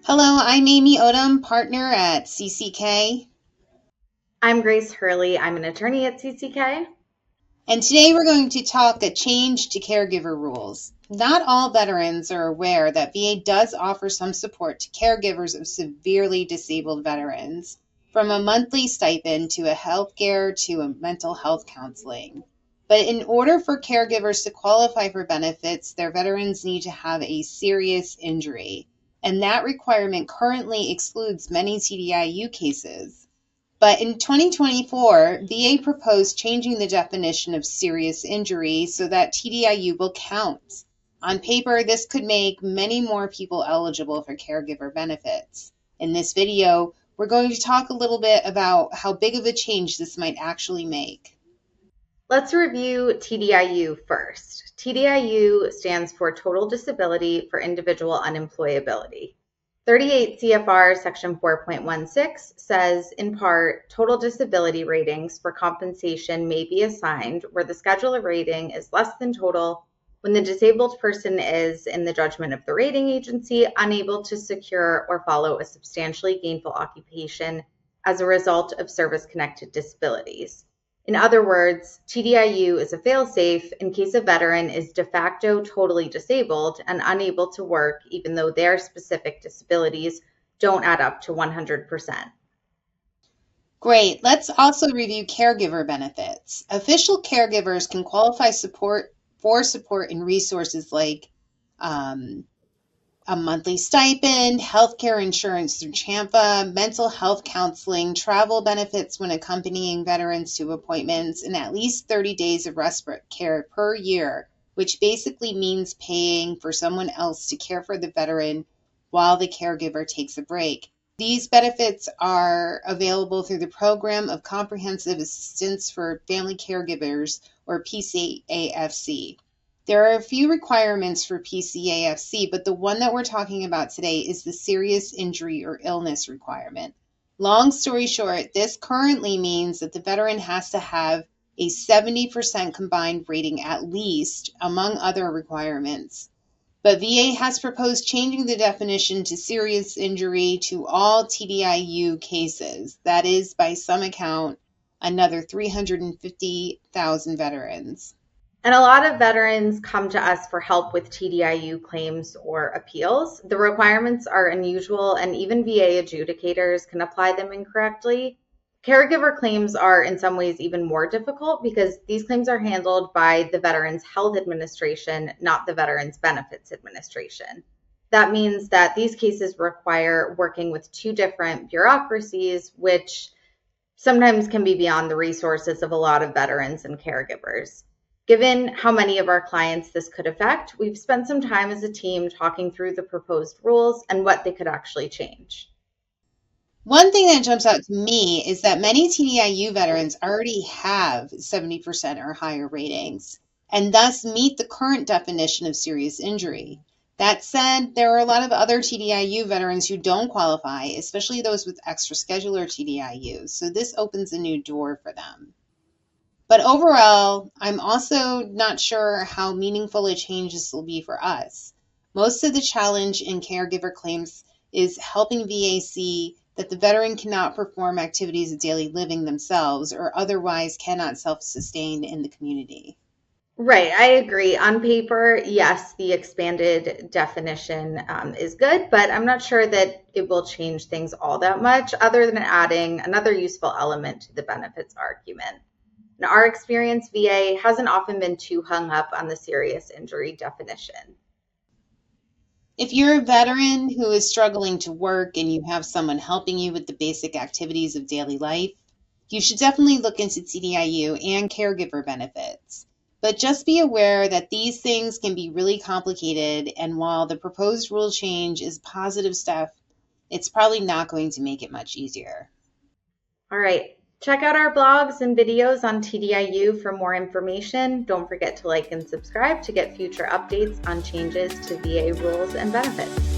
Hello, I'm Amy Odom, partner at CCK. I'm Grace Hurley. I'm an attorney at CCK. And today we're going to talk a change to caregiver rules. Not all veterans are aware that VA does offer some support to caregivers of severely disabled veterans, from a monthly stipend to a healthcare to a mental health counseling. But in order for caregivers to qualify for benefits, their veterans need to have a serious injury. And that requirement currently excludes many TDIU cases. But in 2024, VA proposed changing the definition of serious injury so that TDIU will count. On paper, this could make many more people eligible for caregiver benefits. In this video, we're going to talk a little bit about how big of a change this might actually make. Let's review TDIU first. TDIU stands for Total Disability for Individual Unemployability. 38 CFR Section 4.16 says, in part, total disability ratings for compensation may be assigned where the scheduler rating is less than total when the disabled person is, in the judgment of the rating agency, unable to secure or follow a substantially gainful occupation as a result of service-connected disabilities. In other words, TDIU is a fail-safe in case a veteran is de facto totally disabled and unable to work even though their specific disabilities don't add up to 100%. Great. Let's also review caregiver benefits. Official caregivers can qualify for support and resources like a monthly stipend, healthcare insurance through CHAMPA, mental health counseling, travel benefits when accompanying veterans to appointments, and at least 30 days of respite care per year, which basically means paying for someone else to care for the veteran while the caregiver takes a break. These benefits are available through the Program of Comprehensive Assistance for Family Caregivers, or PCAFC. There are a few requirements for PCAFC, but the one that we're talking about today is the serious injury or illness requirement. Long story short, this currently means that the veteran has to have a 70% combined rating at least, among other requirements. But VA has proposed changing the definition to serious injury to all TDIU cases. That is, by some account, another 350,000 veterans. And a lot of veterans come to us for help with TDIU claims or appeals. The requirements are unusual, and even VA adjudicators can apply them incorrectly. Caregiver claims are in some ways even more difficult because these claims are handled by the Veterans Health Administration, not the Veterans Benefits Administration. That means that these cases require working with two different bureaucracies, which sometimes can be beyond the resources of a lot of veterans and caregivers. Given how many of our clients this could affect, we've spent some time as a team talking through the proposed rules and what they could actually change. One thing that jumps out to me is that many TDIU veterans already have 70% or higher ratings and thus meet the current definition of serious injury. That said, there are a lot of other TDIU veterans who don't qualify, especially those with extra scheduler TDIU, so this opens a new door for them. But overall, I'm also not sure how meaningful a change this will be for us. Most of the challenge in caregiver claims is helping VA see that the veteran cannot perform activities of daily living themselves or otherwise cannot self-sustain in the community. Right, I agree. On paper, yes, the expanded definition is good, but I'm not sure that it will change things all that much other than adding another useful element to the benefits argument. In our experience, VA hasn't often been too hung up on the serious injury definition. If you're a veteran who is struggling to work and you have someone helping you with the basic activities of daily life, you should definitely look into TDIU and caregiver benefits. But just be aware that these things can be really complicated, and while the proposed rule change is positive stuff, it's probably not going to make it much easier. All right. Check out our blogs and videos on TDIU for more information. Don't forget to like and subscribe to get future updates on changes to VA rules and benefits.